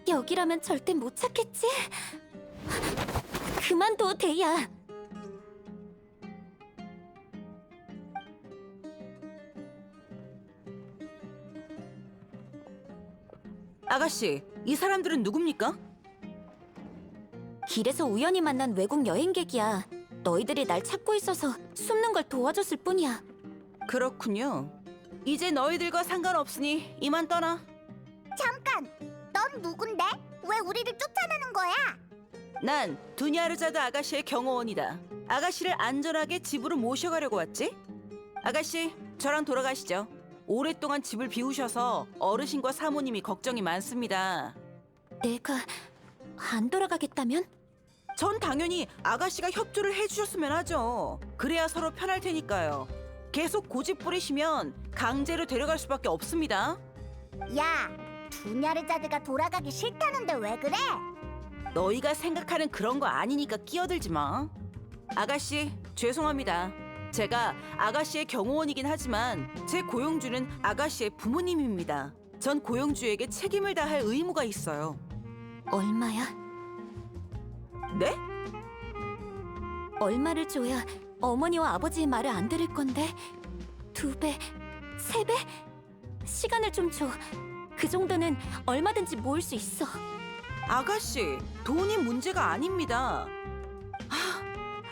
여기라면 절대 못 찾겠지? 그만둬, 데이야. 아가씨, 이 사람들은 누굽니까? 길에서 우연히 만난 외국 여행객이야. 너희들이 날 찾고 있어서 숨는 걸 도와줬을 뿐이야. 그렇군요. 이제 너희들과 상관없으니 이만 떠나. 잠깐! 넌 누군데? 왜 우리를 쫓아내는 거야? 난 두냐르자드 아가씨의 경호원이다. 아가씨를 안전하게 집으로 모셔가려고 왔지? 아가씨, 저랑 돌아가시죠. 오랫동안 집을 비우셔서 어르신과 사모님이 걱정이 많습니다. 내가 안 돌아가겠다면? 전 당연히 아가씨가 협조를 해주셨으면 하죠. 그래야 서로 편할 테니까요. 계속 고집 부리시면 강제로 데려갈 수밖에 없습니다. 야, 두냐르자드가 돌아가기 싫다는데 왜 그래? 너희가 생각하는 그런 거 아니니까 끼어들지 마. 아가씨, 죄송합니다. 제가 아가씨의 경호원이긴 하지만 제 고용주는 아가씨의 부모님입니다. 전 고용주에게 책임을 다할 의무가 있어요. 얼마야? 네? 얼마를 줘야 어머니와 아버지의 말을 안 들을 건데? 2배? 3배? 시간을 좀 줘. 그 정도는 얼마든지 모을 수 있어. 아가씨, 돈이 문제가 아닙니다.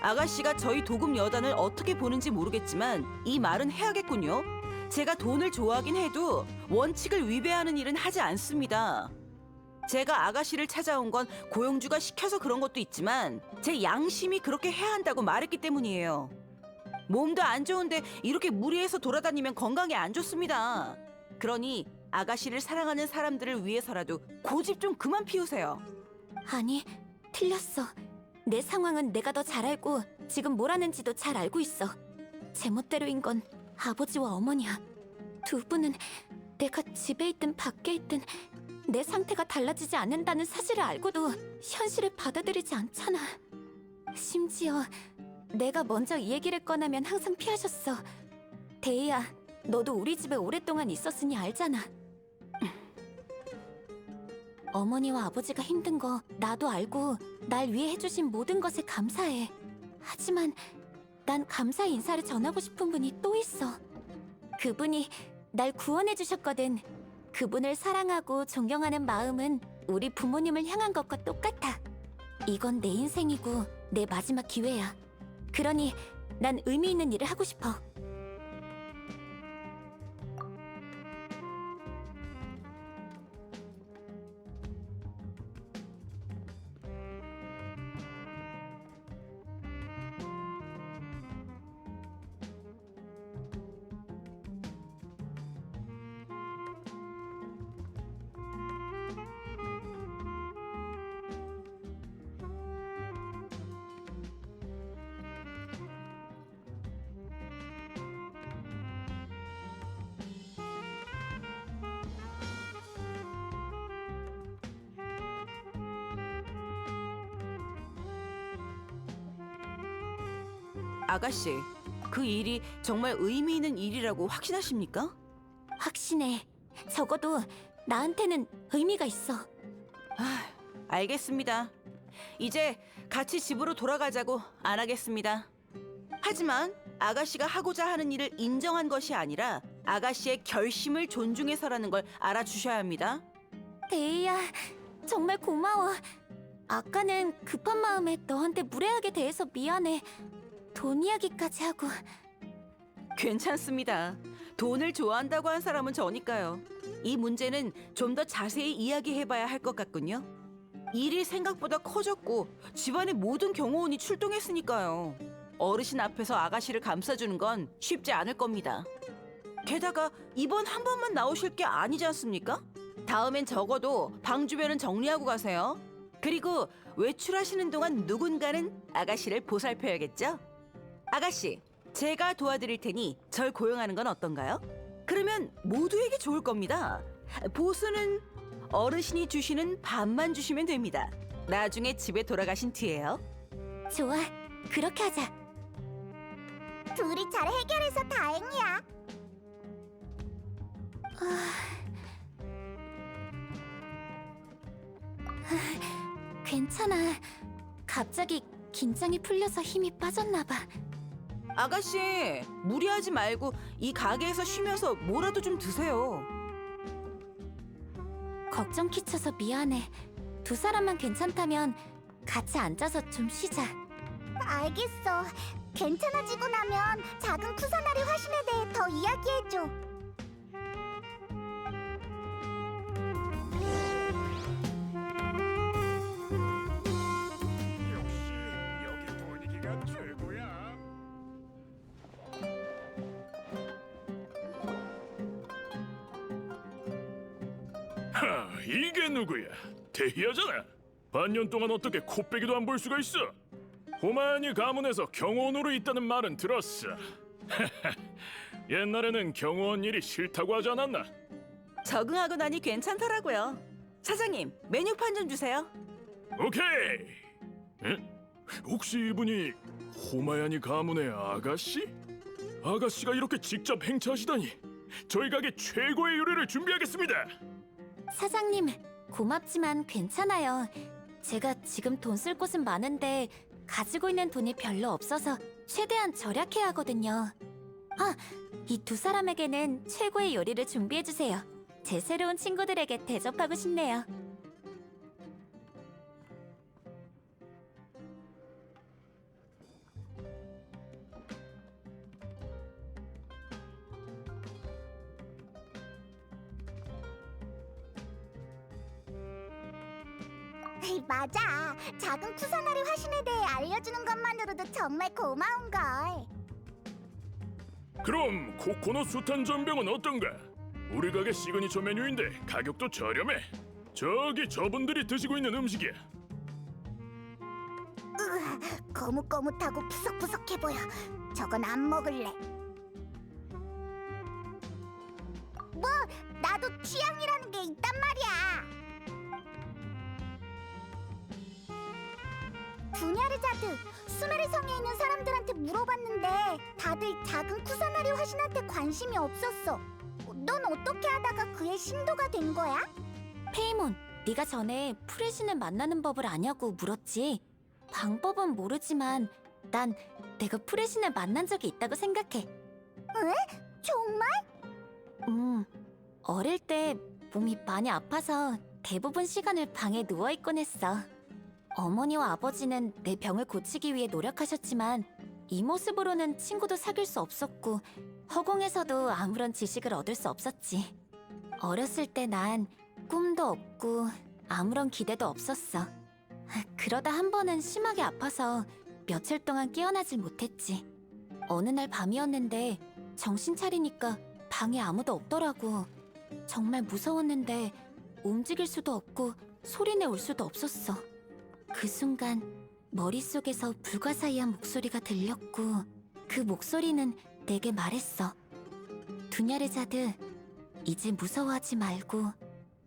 아가씨가 저희 도금 여단을 어떻게 보는지 모르겠지만 이 말은 해야겠군요. 제가 돈을 좋아하긴 해도 원칙을 위배하는 일은 하지 않습니다. 제가 아가씨를 찾아온 건 고용주가 시켜서 그런 것도 있지만 제 양심이 그렇게 해야 한다고 말했기 때문이에요. 몸도 안 좋은데 이렇게 무리해서 돌아다니면 건강에 안 좋습니다. 그러니 아가씨를 사랑하는 사람들을 위해서라도 고집 좀 그만 피우세요. 아니, 틀렸어. 내 상황은 내가 더 잘 알고 지금 뭘 하는지도 잘 알고 있어. 제멋대로인 건 아버지와 어머니야. 두 분은 내가 집에 있든 밖에 있든 내 상태가 달라지지 않는다는 사실을 알고도 현실을 받아들이지 않잖아. 심지어 내가 먼저 이 얘기를 꺼내면 항상 피하셨어. 데이야, 너도 우리 집에 오랫동안 있었으니 알잖아. 어머니와 아버지가 힘든 거 나도 알고 날 위해 해주신 모든 것에 감사해. 하지만 난 감사의 인사를 전하고 싶은 분이 또 있어. 그분이 날 구원해 주셨거든. 그분을 사랑하고 존경하는 마음은 우리 부모님을 향한 것과 똑같아. 이건 내 인생이고 내 마지막 기회야. 그러니 난 의미 있는 일을 하고 싶어. 아가씨, 그 일이 정말 의미 있는 일이라고 확신하십니까? 확신해. 적어도 나한테는 의미가 있어. 알겠습니다. 이제 같이 집으로 돌아가자고 안 하겠습니다. 하지만 아가씨가 하고자 하는 일을 인정한 것이 아니라 아가씨의 결심을 존중해서라는 걸 알아주셔야 합니다. 데이야, 정말 고마워. 아까는 급한 마음에 너한테 무례하게 대해서 미안해. 돈 이야기까지 하고. 괜찮습니다. 돈을 좋아한다고 한 사람은 저니까요. 이 문제는 좀 더 자세히 이야기해봐야 할 것 같군요. 일이 생각보다 커졌고 집안의 모든 경호원이 출동했으니까요. 어르신 앞에서 아가씨를 감싸주는 건 쉽지 않을 겁니다. 게다가 이번 한 번만 나오실 게 아니지 않습니까? 다음엔 적어도 방 주변은 정리하고 가세요. 그리고 외출하시는 동안 누군가는 아가씨를 보살펴야겠죠? 아가씨, 제가 도와드릴 테니 절 고용하는 건 어떤가요? 그러면 모두에게 좋을 겁니다. 보수는 어르신이 주시는 반만 주시면 됩니다. 나중에 집에 돌아가신 뒤에요. 좋아, 그렇게 하자. 둘이 잘 해결해서 다행이야. 괜찮아. 갑자기 긴장이 풀려서 힘이 빠졌나 봐. 아가씨, 무리하지 말고 이 가게에서 쉬면서 뭐라도 좀 드세요. 걱정 끼쳐서 미안해. 두 사람만 괜찮다면 같이 앉아서 좀 쉬자. 알겠어. 괜찮아지고 나면 작은 쿠사나리 화신에 대해 더 이야기해줘. 역시 여기 분위기가 최고야. 이게 누구야? 대희야잖아. 반년 동안 어떻게 코빼기도 안 볼 수가 있어? 호만이 가문에서 경호원으로 있다는 말은 들었어. 옛날에는 경호원 일이 싫다고 하지 않았나? 적응하고 나니 괜찮더라고요. 사장님, 메뉴판 좀 주세요. 오케이. 혹시 이분이 호마야니 가문의 아가씨? 아가씨가 이렇게 직접 행차하시다니. 저희 가게 최고의 요리를 준비하겠습니다. 사장님, 고맙지만 괜찮아요. 제가 지금 돈 쓸 곳은 많은데 가지고 있는 돈이 별로 없어서 최대한 절약해야 하거든요. 아, 이 두 사람에게는 최고의 요리를 준비해주세요. 제 새로운 친구들에게 대접하고 싶네요. 맞아. 작은 쿠사나리 화신에 대해 알려주는 것만으로도 정말 고마운걸. 그럼 코코넛 수탄 전병은 어떤가? 우리 가게 시그니처 메뉴인데 가격도 저렴해. 저기 저분들이 드시고 있는 음식이야. 거뭇거뭇하고 푸석푸석해 보여. 저건 안 먹을래. 뭐, 나도 취향이라는 게 있단 말이야. 두냐르자드, 수메르 성에 있는 사람들한테 물어봤는데 다들 작은 쿠사나리 화신한테 관심이 없었어. 넌 어떻게 하다가 그의 신도가 된 거야? 페이몬, 네가 전에 프레신을 만나는 법을 아냐고 물었지. 방법은 모르지만 난 내가 프레신을 만난 적이 있다고 생각해. 정말? 어릴 때 몸이 많이 아파서 대부분 시간을 방에 누워있곤 했어. 어머니와 아버지는 내 병을 고치기 위해 노력하셨지만 이 모습으로는 친구도 사귈 수 없었고 허공에서도 아무런 지식을 얻을 수 없었지. 어렸을 때 난 꿈도 없고 아무런 기대도 없었어. 그러다 한 번은 심하게 아파서 며칠 동안 깨어나질 못했지. 어느 날 밤이었는데 정신 차리니까 방에 아무도 없더라고. 정말 무서웠는데 움직일 수도 없고 소리내올 수도 없었어. 그 순간 머릿속에서 불가사의한 목소리가 들렸고 그 목소리는 내게 말했어. 두냐르자드, 이제 무서워하지 말고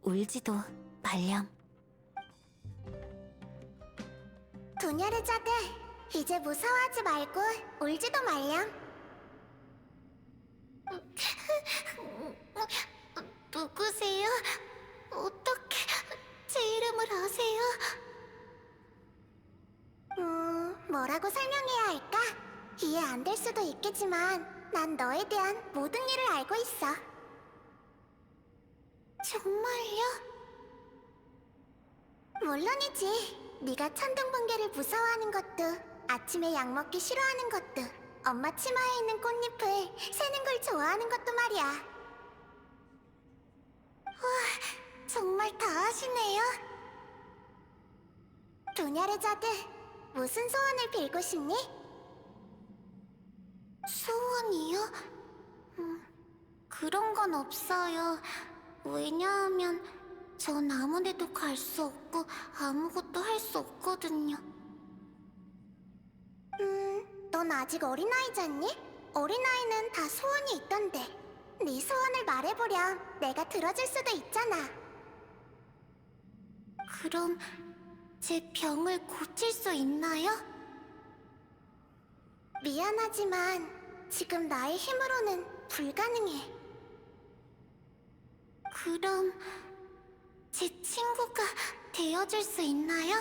울지도 말렴. 두냐르자드, 이제 무서워하지 말고 울지도 말렴. 누구세요? 어떻게 제 이름을 아세요? 뭐라고 설명해야 할까? 이해 안 될 수도 있겠지만 난 너에 대한 모든 일을 알고 있어. 정말요? 물론이지. 네가 천둥번개를 무서워하는 것도 아침에 약 먹기 싫어하는 것도 엄마 치마에 있는 꽃잎을 새는 걸 좋아하는 것도 말이야. 와, 정말 다 아시네요. 두냐르자드, 무슨 소원을 빌고 싶니? 소원이요? 그런 건 없어요. 왜냐하면 전 아무데도 갈 수 없고 아무것도 할 수 없거든요. 넌 아직 어린아이잖니? 어린아이는 다 소원이 있던데. 네 소원을 말해보렴 내가 들어줄 수도 있잖아. 그럼 제 병을 고칠 수 있나요? 미안하지만 지금 나의 힘으로는 불가능해. 그럼 제 친구가 되어줄 수 있나요?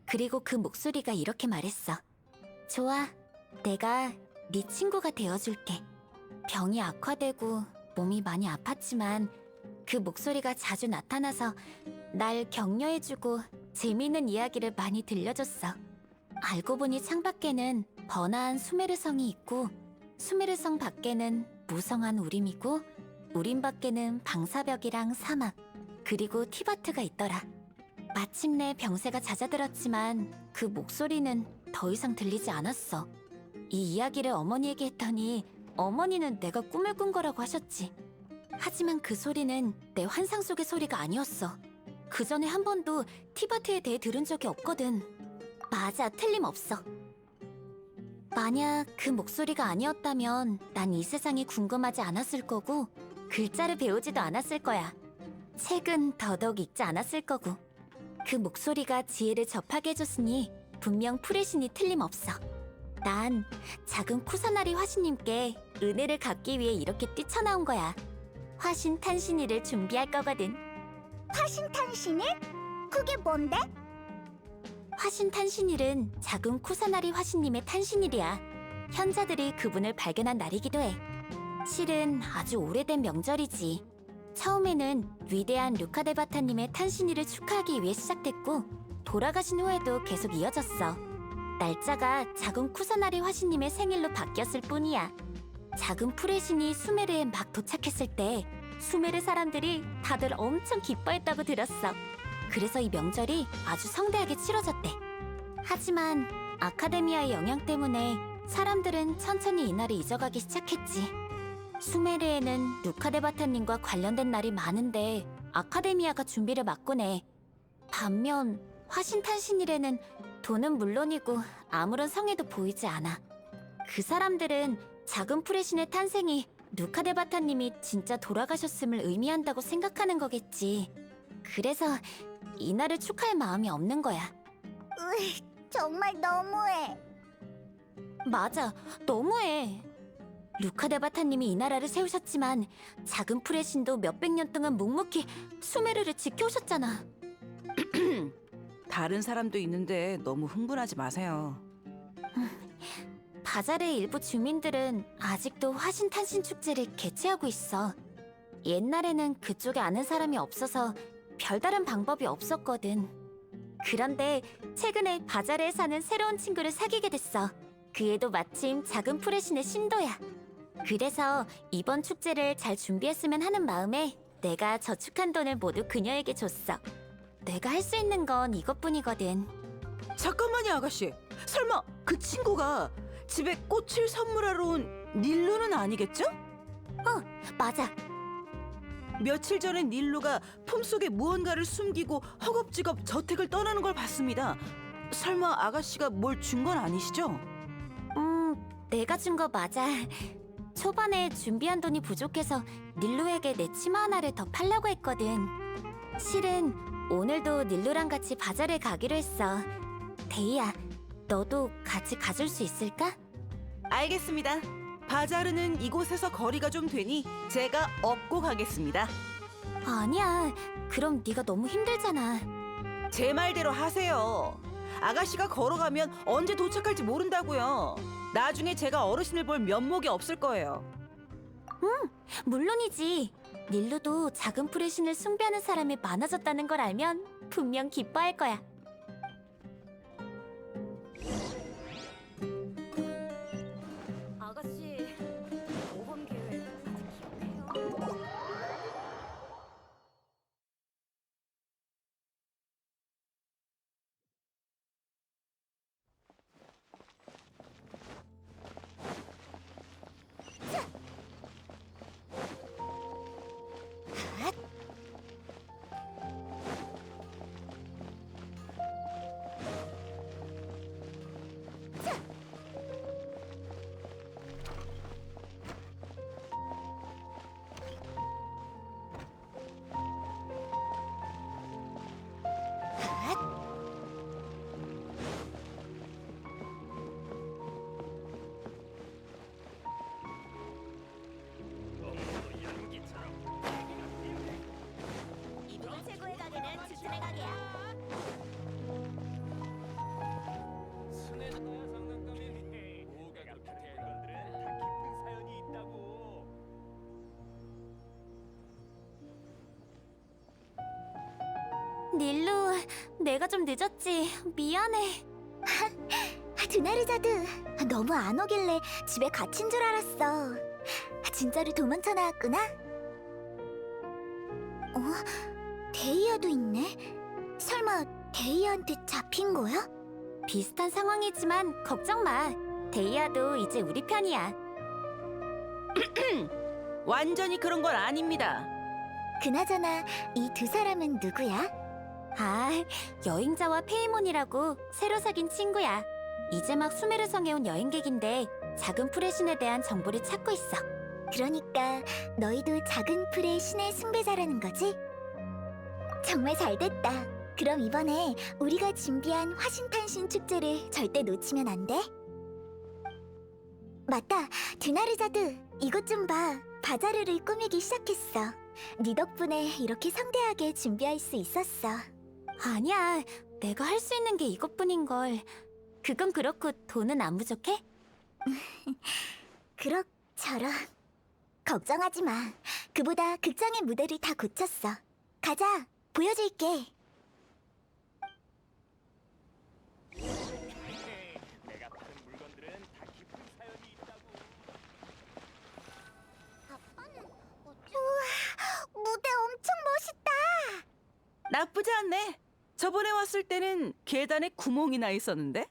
그리고 그 목소리가 이렇게 말했어. 좋아, 내가 네 친구가 되어줄게. 병이 악화되고 몸이 많이 아팠지만 그 목소리가 자주 나타나서 날 격려해주고 재미있는 이야기를 많이 들려줬어. 알고 보니 창밖에는 번화한 수메르성이 있고 수메르성 밖에는 무성한 우림이고 우림 밖에는 방사벽이랑 사막 그리고 티바트가 있더라. 마침내 병세가 잦아들었지만 그 목소리는 더 이상 들리지 않았어. 이 이야기를 어머니에게 했더니 어머니는 내가 꿈을 꾼 거라고 하셨지. 하지만 그 소리는 내 환상 속의 소리가 아니었어. 그 전에 한 번도 티바트에 대해 들은 적이 없거든. 맞아, 틀림없어. 만약 그 목소리가 아니었다면 난 이 세상이 궁금하지 않았을 거고 글자를 배우지도 않았을 거야. 책은 더더욱 읽지 않았을 거고. 그 목소리가 지혜를 접하게 해줬으니 분명 프레신이 틀림없어. 난 작은 쿠사나리 화신님께 은혜를 갚기 위해 이렇게 뛰쳐나온 거야. 화신 탄신일을 준비할 거거든. 화신탄신일? 그게 뭔데? 화신 탄신일은 작은 쿠사나리 화신님의 탄신일이야. 현자들이 그분을 발견한 날이기도 해. 실은 아주 오래된 명절이지. 처음에는 위대한 루카데바타님의 탄신일을 축하하기 위해 시작됐고 돌아가신 후에도 계속 이어졌어. 날짜가 작은 쿠사나리 화신님의 생일로 바뀌었을 뿐이야. 작은 프레신이 수메르에 막 도착했을 때 수메르 사람들이 다들 엄청 기뻐했다고 들었어. 그래서 이 명절이 아주 성대하게 치러졌대. 하지만 아카데미아의 영향 때문에 사람들은 천천히 이날을 잊어가기 시작했지. 수메르에는 루카데바타님과 관련된 날이 많은데 아카데미아가 준비를 맡곤 해. 반면 화신탄신일에는 돈은 물론이고 아무런 성에도 보이지 않아. 그 사람들은 작은 프레신의 탄생이 루카데바타님이 진짜 돌아가셨음을 의미한다고 생각하는 거겠지. 그래서 이날을 축하할 마음이 없는 거야. 정말 너무해. 맞아, 너무해. 루카데바타님이 이 나라를 세우셨지만 작은 프레신도 몇백 년 동안 묵묵히 수메르를 지켜오셨잖아. 다른 사람도 있는데 너무 흥분하지 마세요. 바자르의 일부 주민들은 아직도 화신탄신 축제를 개최하고 있어. 옛날에는 그쪽에 아는 사람이 없어서 별다른 방법이 없었거든. 그런데 최근에 바자르에 사는 새로운 친구를 사귀게 됐어. 그 애도 마침 작은 프레신의 신도야. 그래서 이번 축제를 잘 준비했으면 하는 마음에 내가 저축한 돈을 모두 그녀에게 줬어. 내가 할 수 있는 건 이것뿐이거든. 잠깐만요, 아가씨. 설마 그 친구가 집에 꽃을 선물하러 온 닐루는 아니겠죠? 맞아. 며칠 전에 닐루가 품속에 무언가를 숨기고 허겁지겁 저택을 떠나는 걸 봤습니다. 설마 아가씨가 뭘 준 건 아니시죠? 내가 준 거 맞아. 초반에 준비한 돈이 부족해서 닐루에게 내 치마 하나를 더 팔려고 했거든. 실은 오늘도 닐루랑 같이 바자르에 가기로 했어. 데이야, 너도 같이 가줄 수 있을까? 알겠습니다. 바자르는 이곳에서 거리가 좀 되니 제가 업고 가겠습니다. 아니야. 그럼 네가 너무 힘들잖아. 제 말대로 하세요. 아가씨가 걸어가면 언제 도착할지 모른다고요. 나중에 제가 어르신을 볼 면목이 없을 거예요. 물론이지. 닐루도 작은 프레신을 숭배하는 사람이 많아졌다는 걸 알면 분명 기뻐할 거야. 아가씨, 모험 계획 아직 기억해요? 닐루, 내가 좀 늦었지. 미안해. 드나르자드, 너무 안 오길래 집에 갇힌 줄 알았어. 진짜로 도망쳐 나왔구나? 데이아도 있네? 설마 데이아한테 잡힌 거야? 비슷한 상황이지만 걱정 마. 데이아도 이제 우리 편이야. 완전히 그런 건 아닙니다. 그나저나 이 두 사람은 누구야? 아, 여행자와 페이몬이라고 새로 사귄 친구야. 이제 막 수메르성에 온 여행객인데 작은 풀의 신에 대한 정보를 찾고 있어. 그러니까 너희도 작은 풀의 신의 숭배자라는 거지? 정말 잘 됐다. 그럼 이번에 우리가 준비한 화신탄신 축제를 절대 놓치면 안 돼? 맞다, 드나르자드, 이것 좀 봐. 바자르를 꾸미기 시작했어. 네 덕분에 이렇게 성대하게 준비할 수 있었어. 아니야, 내가 할 수 있는 게 이것뿐인걸. 그건 그렇고 돈은 안 부족해? 그럭저럭. 걱정하지 마. 그보다 극장의 무대를 다 고쳤어. 가자, 보여줄게. 내가 파는 물건들은 다 깊은 사연이 있다고. 우와, 무대 엄청 멋있다. 나쁘지 않네. 저번에 왔을 때는 계단에 구멍이 나 있었는데?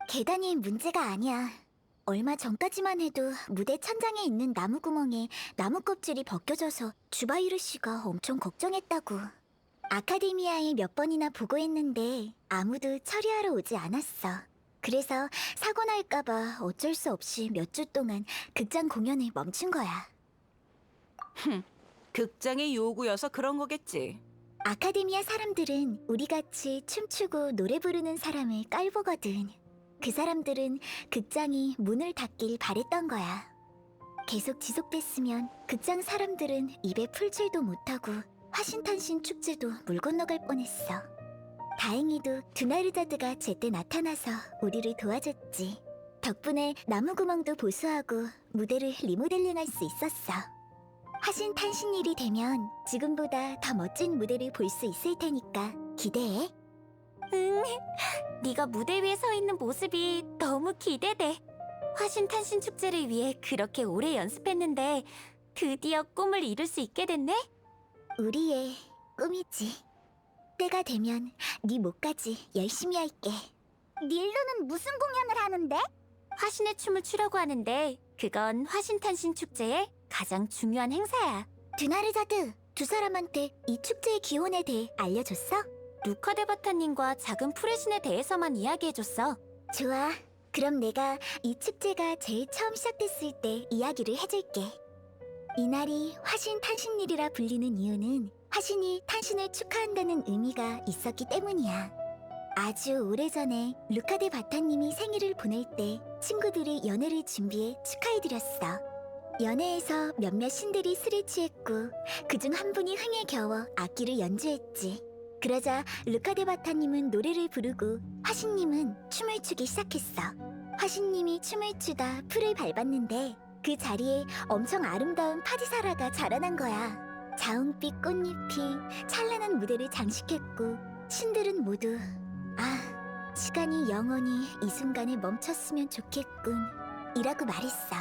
계단이 문제가 아니야. 얼마 전까지만 해도 무대 천장에 있는 나무 구멍에 나무 껍질이 벗겨져서 주바이르 씨가 엄청 걱정했다고. 아카데미아에 몇 번이나 보고했는데 아무도 처리하러 오지 않았어. 그래서 사고 날까봐 어쩔 수 없이 몇 주 동안 극장 공연을 멈춘 거야. 극장의 요구여서 그런 거겠지. 아카데미아 사람들은 우리같이 춤추고 노래 부르는 사람을 깔보거든. 그 사람들은 극장이 문을 닫길 바랬던 거야. 계속 지속됐으면 극장 사람들은 입에 풀칠도 못하고 화신탄신 축제도 물 건너갈 뻔했어. 다행히도 드나르자드가 제때 나타나서 우리를 도와줬지. 덕분에 나무 구멍도 보수하고 무대를 리모델링할 수 있었어. 화신탄신일이 되면 지금보다 더 멋진 무대를 볼 수 있을 테니까 기대해. 응, 네가 무대 위에 서 있는 모습이 너무 기대돼. 화신탄신 축제를 위해 그렇게 오래 연습했는데 드디어 꿈을 이룰 수 있게 됐네? 우리의 꿈이지. 때가 되면 네 목까지 열심히 할게. 닐루는 무슨 공연을 하는데? 화신의 춤을 추려고 하는데 그건 화신탄신 축제의 가장 중요한 행사야. 드나르자드, 두 사람한테 이 축제의 기원에 대해 알려줬어? 루카데바타님과 작은 풀의 신에 대해서만 이야기해줬어. 좋아. 그럼 내가 이 축제가 제일 처음 시작됐을 때 이야기를 해줄게. 이날이 화신탄신일이라 불리는 이유는 화신이 탄신을 축하한다는 의미가 있었기 때문이야. 아주 오래전에 루카데 바타님이 생일을 보낼 때 친구들이 연회를 준비해 축하해드렸어. 연회에서 몇몇 신들이 술에 취했고 그중 한 분이 흥에 겨워 악기를 연주했지. 그러자 루카데 바타님은 노래를 부르고 화신님은 춤을 추기 시작했어. 화신님이 춤을 추다 풀을 밟았는데 그 자리에 엄청 아름다운 파디사라가 자라난 거야. 자홍빛 꽃잎이 찬란한 무대를 장식했고 신들은 모두 시간이 영원히 이 순간에 멈췄으면 좋겠군 이라고 말했어.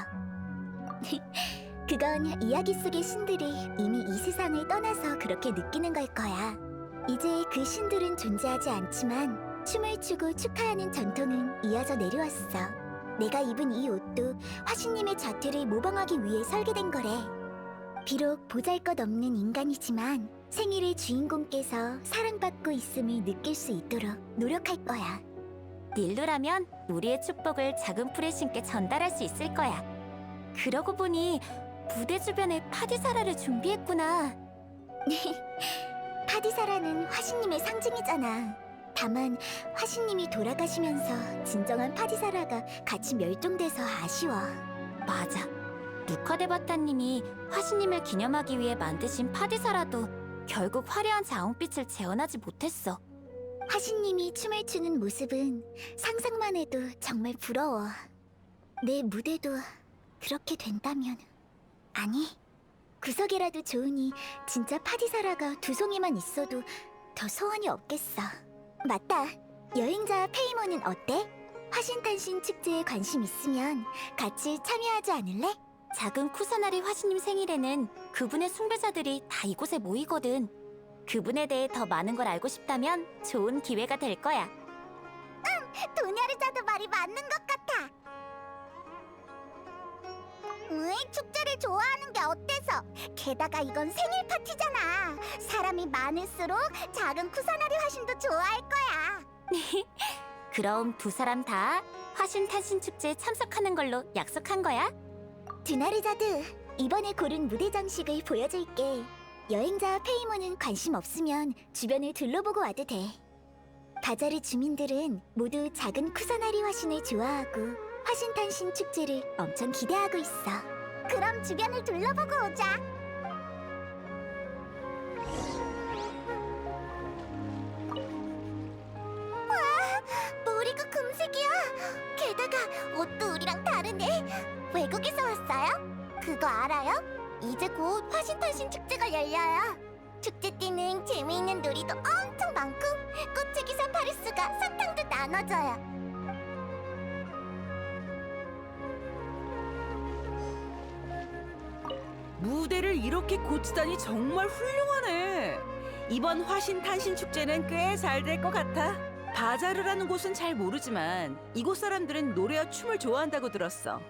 그건 이야기 속의 신들이 이미 이 세상을 떠나서 그렇게 느끼는 걸 거야. 이제 그 신들은 존재하지 않지만 춤을 추고 축하하는 전통은 이어져 내려왔어. 내가 입은 이 옷도 화신님의 자태를 모방하기 위해 설계된 거래. 비록 보잘것없는 인간이지만 생일의 주인공께서 사랑받고 있음을 느낄 수 있도록 노력할 거야. 닐루라면 우리의 축복을 작은 풀의 신께 전달할 수 있을 거야. 그러고 보니 무대 주변에 파디사라를 준비했구나. 파디사라는 화신님의 상징이잖아. 다만 화신님이 돌아가시면서 진정한 파디사라가 같이 멸종돼서 아쉬워. 맞아. 루카데바타님이 화신님을 기념하기 위해 만드신 파디사라도 결국 화려한 자홍빛을 재현하지 못했어. 화신님이 춤을 추는 모습은 상상만 해도 정말 부러워. 내 무대도 그렇게 된다면... 아니, 구석이라도 좋으니 진짜 파디사라가 두 송이만 있어도 더 소원이 없겠어. 맞다. 여행자 페이몬은 어때? 화신탄신 축제에 관심 있으면 같이 참여하지 않을래? 작은 쿠사나리 화신님 생일에는 그분의 숭배자들이 다 이곳에 모이거든. 그분에 대해 더 많은 걸 알고 싶다면 좋은 기회가 될 거야. 도냐르자도 말이 맞는 것 같아. 축제를 좋아하는 게 어때서? 게다가 이건 생일 파티잖아. 사람이 많을수록 작은 쿠사나리 화신도 좋아할 거야. 그럼 두 사람 다 화신 탄신 축제에 참석하는 걸로 약속한 거야? 드나르자드, 이번에 고른 무대 장식을 보여줄게. 여행자 페이몬은 관심 없으면 주변을 둘러보고 와도 돼. 바자르 주민들은 모두 작은 쿠사나리 화신을 좋아하고 화신탄신 축제를 엄청 기대하고 있어. 그럼 주변을 둘러보고 오자. 와, 머리가 금색이야. 게다가 옷도 우리랑 다르네. 외국에서 왔어요? 그거 알아요? 이제 곧 화신탄신 축제가 열려요. 축제 때는 재미있는 놀이도 엄청 많고 꽃치기 사파리스가 사탕도 나눠줘요. 무대를 이렇게 고치다니 정말 훌륭하네. 이번 화신 탄신 축제는 꽤 잘 될 것 같아. 바자르라는 곳은 잘 모르지만 이곳 사람들은 노래와 춤을 좋아한다고 들었어.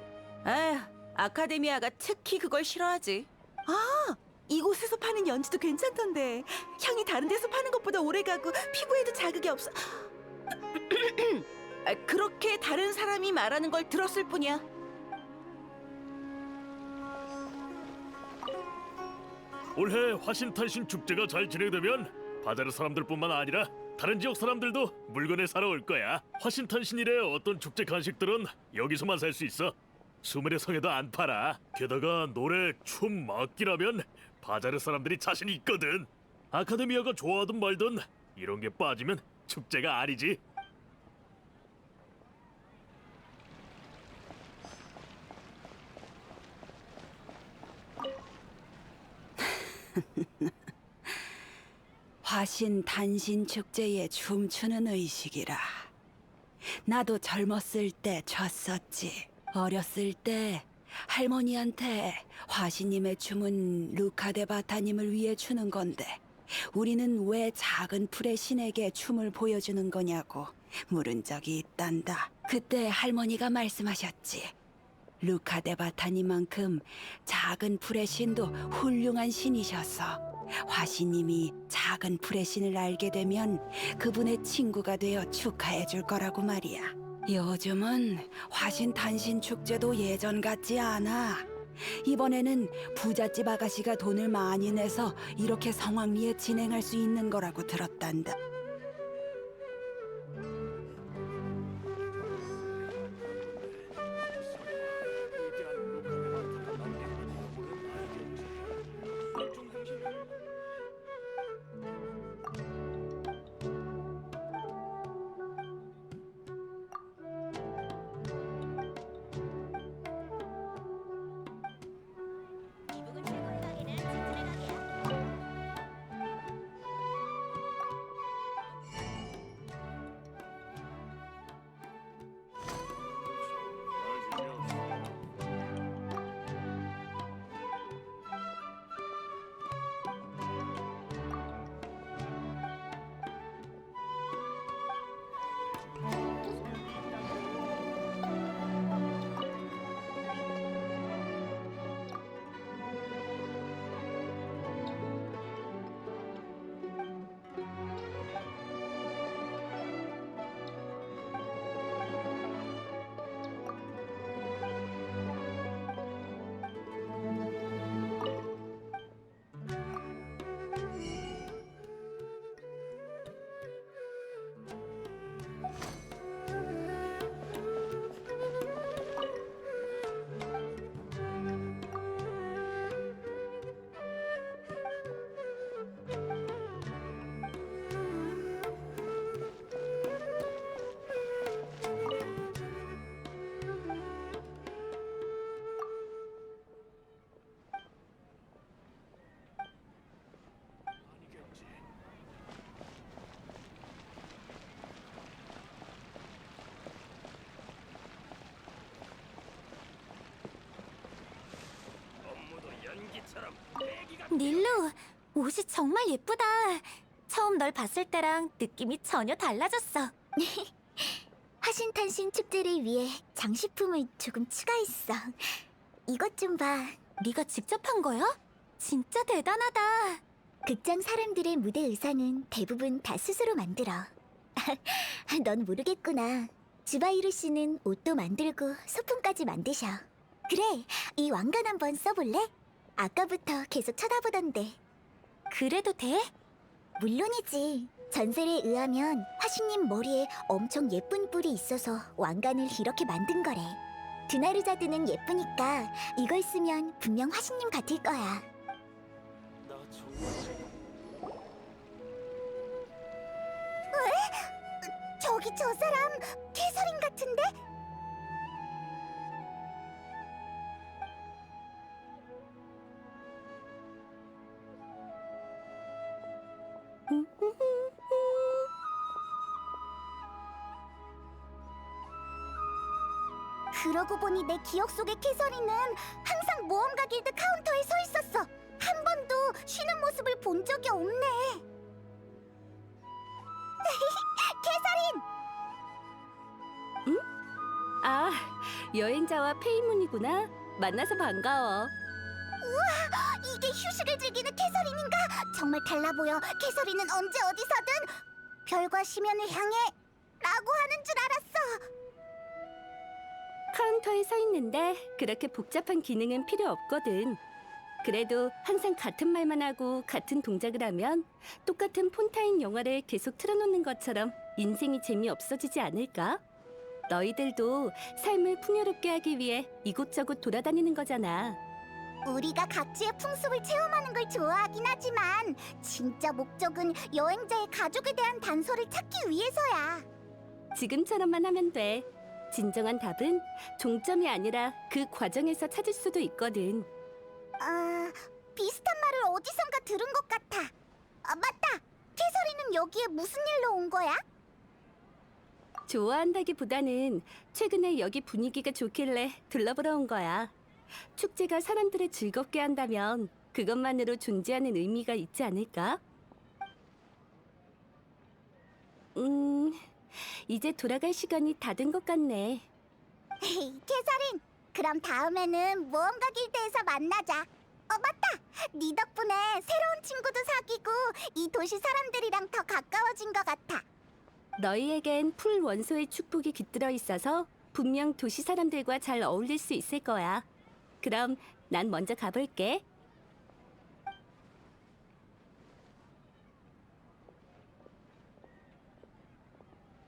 아휴, 아카데미아가 특히 그걸 싫어하지. 아, 이곳에서 파는 연지도 괜찮던데. 향이 다른 데서 파는 것보다 오래가고 피부에도 자극이 없어. 그렇게 다른 사람이 말하는 걸 들었을 뿐이야. 올해 화신탄신 축제가 잘 진행되면 바자르 사람들뿐만 아니라 다른 지역 사람들도 물건을 사러 올 거야. 화신탄신일에 어떤 축제 간식들은 여기서만 살 수 있어. 수메르 성에도 안 팔아. 게다가 노래, 춤, 악기라면 바자르 사람들이 자신이 있거든. 아카데미아가 좋아하든 말든 이런 게 빠지면 축제가 아니지. 화신 단신 축제에 춤추는 의식이라. 나도 젊었을 때 췄었지. 어렸을 때 할머니한테 화신님의 춤은 루카데 바타님을 위해 추는 건데 우리는 왜 작은 풀의 신에게 춤을 보여주는 거냐고 물은 적이 있단다. 그때 할머니가 말씀하셨지. 루카데 바타님만큼 작은 풀의 신도 훌륭한 신이셔서 화신님이 작은 풀의 신을 알게 되면 그분의 친구가 되어 축하해 줄 거라고 말이야. 요즘은 화신 탄신 축제도 예전 같지 않아. 이번에는 부잣집 아가씨가 돈을 많이 내서 이렇게 성황리에 진행할 수 있는 거라고 들었단다. 미국은 최고의 가게는 진진의 가게야. 닐루, 옷이 정말 예쁘다. 처음 널 봤을 때랑 느낌이 전혀 달라졌어. 화신탄신 축제를 위해 장식품을 조금 추가했어. 이것 좀 봐. 네가 직접 한 거야? 진짜 대단하다. 극장 사람들의 무대 의상은 대부분 다 스스로 만들어. 넌 모르겠구나. 주바이루 씨는 옷도 만들고 소품까지 만드셔. 그래, 이 왕관 한번 써볼래? 아까부터 계속 쳐다보던데. 그래도 돼? 물론이지. 전설에 의하면 화신님 머리에 엄청 예쁜 뿔이 있어서 왕관을 이렇게 만든 거래. 드나르자드는 예쁘니까 이걸 쓰면 분명 화신님 같을 거야. 왜? 저기 저 사람 캐서린 같은데? 그러고 보니 내 기억 속의 캐서린은 항상 모험가 길드 카운터에 서 있었어. 한 번도 쉬는 모습을 본 적이 없네. 캐서린! 아, 여행자와 페이문이구나. 만나서 반가워. 이게 휴식을 즐기는 캐서린인가? 정말 달라 보여. 캐서린은 언제 어디서든 별과 심연을 향해 라고 하는 줄 알았어. 카운터에 서 있는데 그렇게 복잡한 기능은 필요 없거든. 그래도 항상 같은 말만 하고 같은 동작을 하면 똑같은 폰타인 영화를 계속 틀어놓는 것처럼 인생이 재미없어지지 않을까? 너희들도 삶을 풍요롭게 하기 위해 이곳저곳 돌아다니는 거잖아. 우리가 각지의 풍습을 체험하는 걸 좋아하긴 하지만 진짜 목적은 여행자의 가족에 대한 단서를 찾기 위해서야. 지금처럼만 하면 돼. 진정한 답은 종점이 아니라 그 과정에서 찾을 수도 있거든. 비슷한 말을 어디선가 들은 것 같아. 맞다. 캐서린은 여기에 무슨 일로 온 거야? 좋아한다기보다는 최근에 여기 분위기가 좋길래 둘러보러 온 거야. 축제가 사람들을 즐겁게 한다면 그것만으로 존재하는 의미가 있지 않을까? 이제 돌아갈 시간이 다 된 것 같네. 캐서린, 그럼 다음에는 모험가 길드에서 만나자. 맞다. 네 덕분에 새로운 친구도 사귀고 이 도시 사람들이랑 더 가까워진 것 같아. 너희에겐 풀 원소의 축복이 깃들어 있어서 분명 도시 사람들과 잘 어울릴 수 있을 거야. 그럼 난 먼저 가볼게.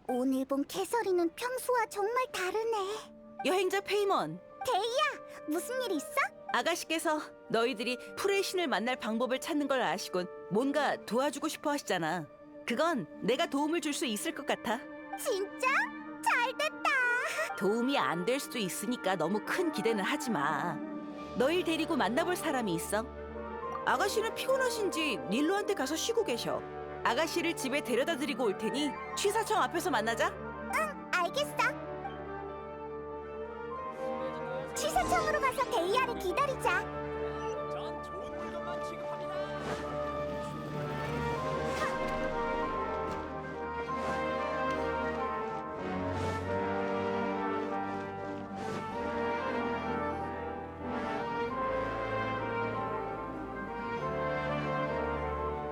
오늘 본 캐서린은 평소와 정말 다르네. 여행자 페이먼, 무슨 일 있어? 아가씨께서 너희들이 풀의 신을 만날 방법을 찾는 걸 아시곤 뭔가 도와주고 싶어 하시잖아. 그건 내가 도움을 줄 수 있을 것 같아. 진짜? 잘됐다. 도움이 안 될 수도 있으니까 너무 큰 기대는 하지 마. 너희 데리고 만나볼 사람이 있어. 아가씨는 피곤하신지 닐로한테 가서 쉬고 계셔. 아가씨를 집에 데려다 드리고 올 테니 취사청 앞에서 만나자. 알겠어. 취사청으로 가서 데이아를 기다리자.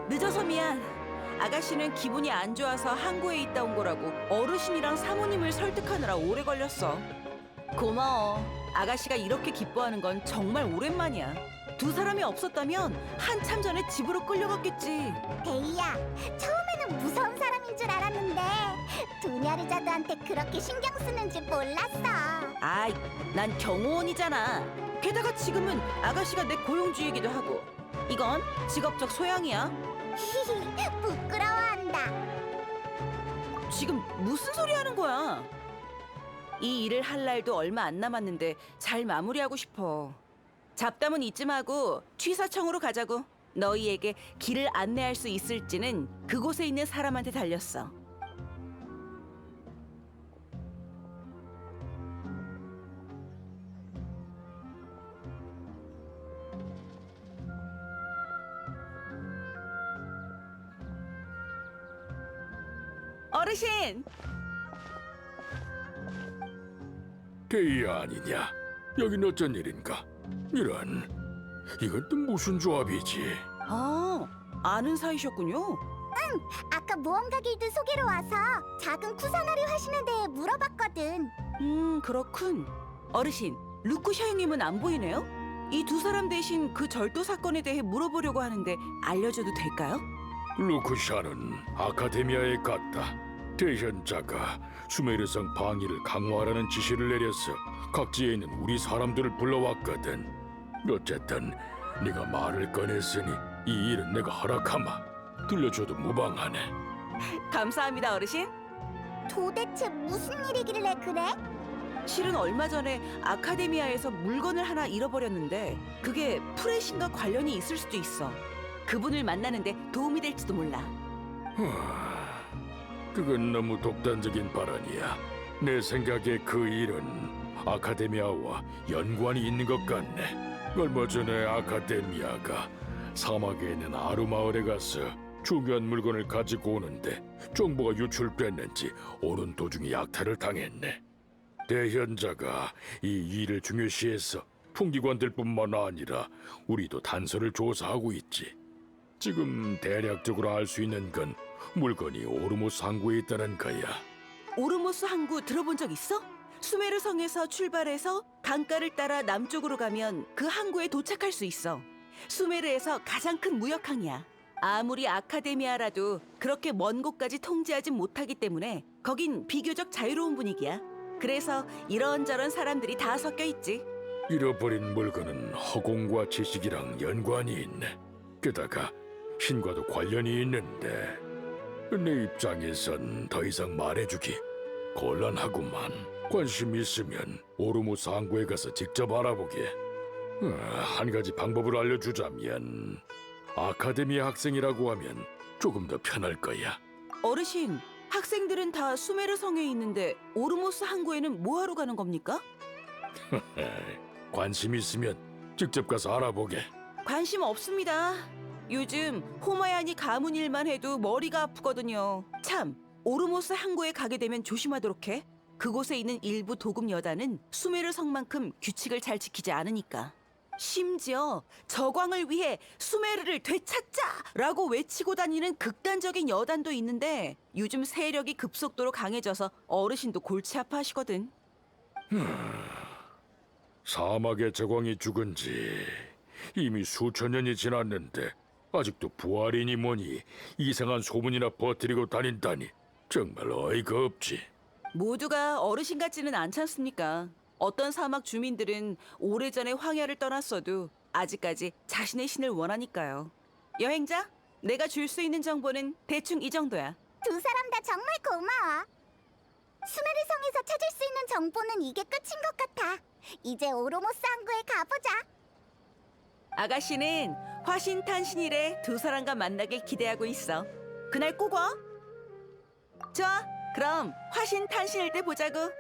늦어서 미안. 아가씨는 기분이 안 좋아서 항구에 있다 온 거라고 어르신이랑 사모님을 설득하느라 오래 걸렸어. 고마워. 아가씨가 이렇게 기뻐하는 건 정말 오랜만이야. 두 사람이 없었다면 한참 전에 집으로 끌려갔겠지. 데이아, 처음에는 무서운 사람인 줄 알았는데 두냐르자드한테 그렇게 신경 쓰는지 몰랐어. 아이, 난 경호원이잖아. 게다가 지금은 아가씨가 내 고용주이기도 하고. 이건 직업적 소양이야. 부끄러워한다. 지금 무슨 소리 하는 거야? 이 일을 할 날도 얼마 안 남았는데 잘 마무리하고 싶어. 잡담은 이쯤 하고 취사청으로 가자고. 너희에게 길을 안내할 수 있을지는 그곳에 있는 사람한테 달렸어. 어르신! 게이야 아니냐? 여긴 어쩐 일인가? 이런, 이건 또 무슨 조합이지? 아, 아는 사이셨군요. 아까 모험가 길드 소개로 와서 작은 쿠사나리 화신에 대해 물어봤거든. 그렇군. 어르신, 루쿠샤 형님은 안 보이네요? 이 두 사람 대신 그 절도 사건에 대해 물어보려고 하는데 알려줘도 될까요? 루크샤는 아카데미아에 갔다. 대현자가 수메르성 방위를 강화하라는 지시를 내려서 각지에 있는 우리 사람들을 불러왔거든. 어쨌든 네가 말을 꺼냈으니 이 일은 내가 허락하마. 들려줘도 무방하네. 감사합니다, 어르신. 도대체 무슨 일이길래 그래? 실은 얼마 전에 아카데미아에서 물건을 하나 잃어버렸는데 그게 프레신과 관련이 있을 수도 있어. 그분을 만나는데 도움이 될지도 몰라. 그건 너무 독단적인 발언이야. 내 생각에 그 일은 아카데미아와 연관이 있는 것 같네. 얼마 전에 아카데미아가 사막에 있는 아루 마을에 가서 중요한 물건을 가지고 오는데 정보가 유출됐는지 오는 도중에 약탈을 당했네. 대현자가 이 일을 중요시해서 풍기관들뿐만 아니라 우리도 단서를 조사하고 있지. 지금 대략적으로 알 수 있는 건 물건이 오르모스 항구에 있다는 거야. 오르모스 항구 들어본 적 있어? 수메르 성에서 출발해서 강가를 따라 남쪽으로 가면 그 항구에 도착할 수 있어. 수메르에서 가장 큰 무역항이야. 아무리 아카데미아라도 그렇게 먼 곳까지 통제하진 못하기 때문에 거긴 비교적 자유로운 분위기야. 그래서 이런저런 사람들이 다 섞여 있지. 잃어버린 물건은 허공과 지식이랑 연관이 있네. 게다가 신과도 관련이 있는데 내 입장에선 더 이상 말해주기 곤란하구만. 관심 있으면 오르모스 항구에 가서 직접 알아보게. 한 가지 방법을 알려주자면 아카데미아 학생이라고 하면 조금 더 편할 거야. 어르신, 학생들은 다 수메르 성에 있는데 오르모스 항구에는 뭐하러 가는 겁니까? 관심 있으면 직접 가서 알아보게. 관심 없습니다. 요즘 호마야니 가문 일만 해도 머리가 아프거든요. 참, 오르모스 항구에 가게 되면 조심하도록 해. 그곳에 있는 일부 도금 여단은 수메르 성만큼 규칙을 잘 지키지 않으니까. 심지어 저광을 위해 수메르를 되찾자라고 외치고 다니는 극단적인 여단도 있는데 요즘 세력이 급속도로 강해져서 어르신도 골치 아파하시거든. 사막의 저광이 죽은 지 이미 수천 년이 지났는데 아직도 부활이니 뭐니 이상한 소문이나 퍼뜨리고 다닌다니 정말 어이가 없지. 모두가 어르신 같지는 않지 않습니까? 어떤 사막 주민들은 오래전에 황야를 떠났어도 아직까지 자신의 신을 원하니까요. 여행자, 내가 줄 수 있는 정보는 대충 이 정도야. 두 사람 다 정말 고마워. 수메르성에서 찾을 수 있는 정보는 이게 끝인 것 같아. 이제 오로모스 항구에 가보자. 아가씨는 화신탄신일에 두 사람과 만나길 기대하고 있어. 그날 꼭 와. 좋아, 그럼 화신탄신일 때 보자고.